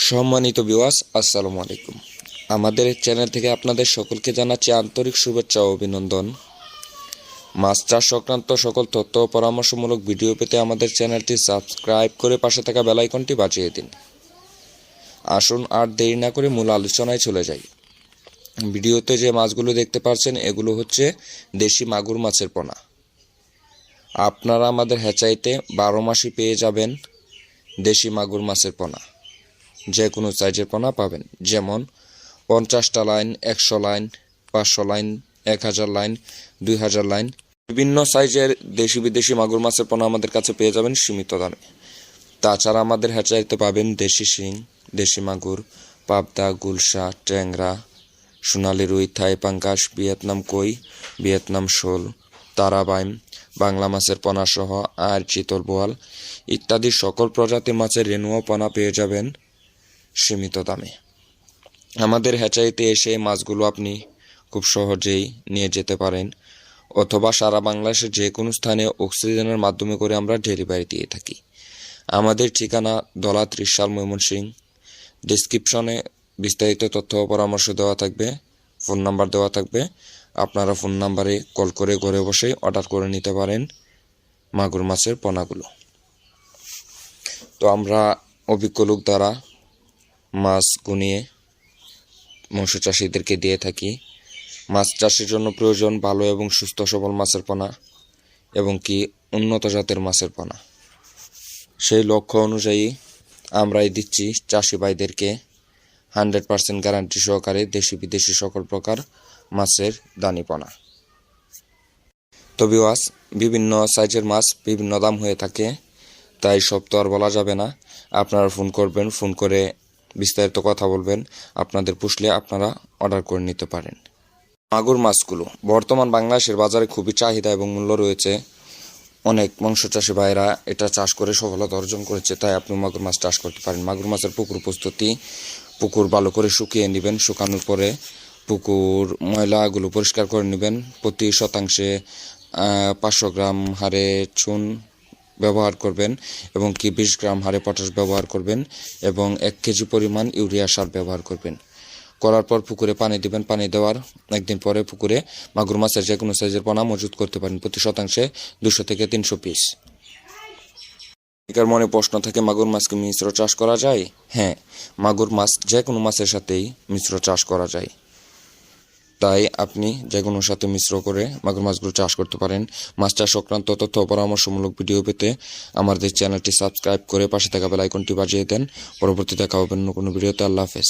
সম্মানিত ভিউয়ার্স, আসসালামু আলাইকুম। আমাদের এই চ্যানেল থেকে আপনাদের সকলকে জানাচ্ছি আন্তরিক শুভেচ্ছা ও অভিনন্দন। মাছ চাষ সংক্রান্ত সকল তথ্য ও পরামর্শমূলক ভিডিও পেতে আমাদের চ্যানেলটি সাবস্ক্রাইব করে পাশে থাকা বেল আইকনটি বাজিয়ে দিন। আসুন আর দেরি না করে মূল আলোচনায় চলে যাই। ভিডিওতে যে মাছগুলো দেখতে পাচ্ছেন এগুলো হচ্ছে দেশি মাগুর মাছের পোনা। আপনারা আমাদের হ্যাচারিতে 12 মাসই পেয়ে যাবেন দেশি মাগুর মাছের পোনা। যে কোনো সাইজের পোনা পাবেন, যেমন 50টা line, 100 line, 500 line, 1000 line, 2000 line. বিভিন্ন সাইজের দেশি বিদেশি মাগুর মাছের পোনা আমাদের কাছে পেয়ে যাবেন সীমিত দামে। তাছাড়া আমাদের হ্যাচারিতে পাবেন দেশি শিং, দেশি মাগুর, পাবদা, গুলশা, ট্যাংরা, সোনালি রুই, থাই পাঙ্গাস, ভিয়েতনাম কই, ভিয়েতনাম শোল, তারাবাইম, বাংলা মাছের পোনা সহ আর চিতল বোয়াল ইত্যাদি সকল প্রজাতির মাছের রেণুও পোনা পেয়ে যাবেন সীমিত দামে। আমাদের হ্যাচারিতে এসে মাছগুলো আপনি খুব সহজেই নিয়ে যেতে পারেন, অথবা সারা বাংলাদেশের যে কোনো স্থানে অক্সিজেনের মাধ্যমে করে আমরা ডেলিভারি দিয়ে থাকি। আমাদের ঠিকানা দলা 30 সাল, ময়মনসিংহ। ডেসক্রিপশনে বিস্তারিত তথ্য ও পরামর্শ দেওয়া থাকবে, ফোন নাম্বার দেওয়া থাকবে। আপনারা ফোন নাম্বারে কল করে ঘরে বসে অর্ডার করে নিতে পারেন মাগুর মাছের পোনাগুলো। তো আমরা অভিজ্ঞ লোক দ্বারা মাছ গুনিয়ে মৎস্য চাষিদেরকে দিয়ে থাকি। মাছ চাষের জন্য প্রয়োজন ভালো এবং সুস্থ সবল মাছের পোনা এবং কি উন্নত জাতের মাছের পোনা। সেই লক্ষ্য অনুযায়ী আমরাই দিচ্ছি চাষি ভাইদেরকে 100% গ্যারান্টি সহকারে দেশি বিদেশি সকল প্রকার মাছের দানি পোনা। তো ভিউয়ার্স, বিভিন্ন সাইজের মাছ বিভিন্ন দাম হয়ে থাকে, তাই সব তো আর বলা যাবে না। আপনারা ফোন করবেন, ফোন করে বিস্তারিত কথা বলবেন। আপনাদের পুষলে আপনারা অর্ডার করে নিতে পারেন। মাগুর মাছগুলো বর্তমান বাংলাদেশের বাজারে খুবই চাহিদা এবং মূল্য রয়েছে। অনেক মৎস্য চাষি ভাইরা এটা চাষ করে সফলতা অর্জন করেছে, তাই আপনি মাগুর মাছ চাষ করতে পারেন। মাগুর মাছের পুকুর প্রস্তুতি: পুকুর ভালো করে শুকিয়ে নেবেন, শুকানোর পরে পুকুর ময়লাগুলো পরিষ্কার করে নেবেন। প্রতি শতাংশে 500 গ্রাম হারে চুন ব্যবহার করবেন এবং কি 20 গ্রাম হারে পটাশ ব্যবহার করবেন এবং 1 কেজি পরিমাণ ইউরিয়া সার ব্যবহার করবেন। করার পর পুকুরে পানি দিবেন। পানি দেওয়ার একদিন পরে পুকুরে মাগুর মাছের যে কোনো সাইজের পোনা মজুত করতে পারেন, প্রতি শতাংশে 200 থেকে 300 পিস। এর মনে প্রশ্ন থাকে, মাগুর মাছ কি মিশ্র চাষ করা যায়? হ্যাঁ, মাগুর মাছ যে কোনো মাছের সাথেই মিশ্র চাষ করা যায়, তাই আপনি যে কোনো সাথে মিশ্র করে মাগুর মাছগুলো চাষ করতে পারেন। মাছ চাষ সংক্রান্ত তথ্য পরামর্শমূলক ভিডিও পেতে আমাদের চ্যানেলটি সাবস্ক্রাইব করে পাশে থাকা বেল আইকনটি বাজিয়ে দেন। পরবর্তী দেখা হবে অন্য কোনো ভিডিওতে। আল্লাহ হাফেজ।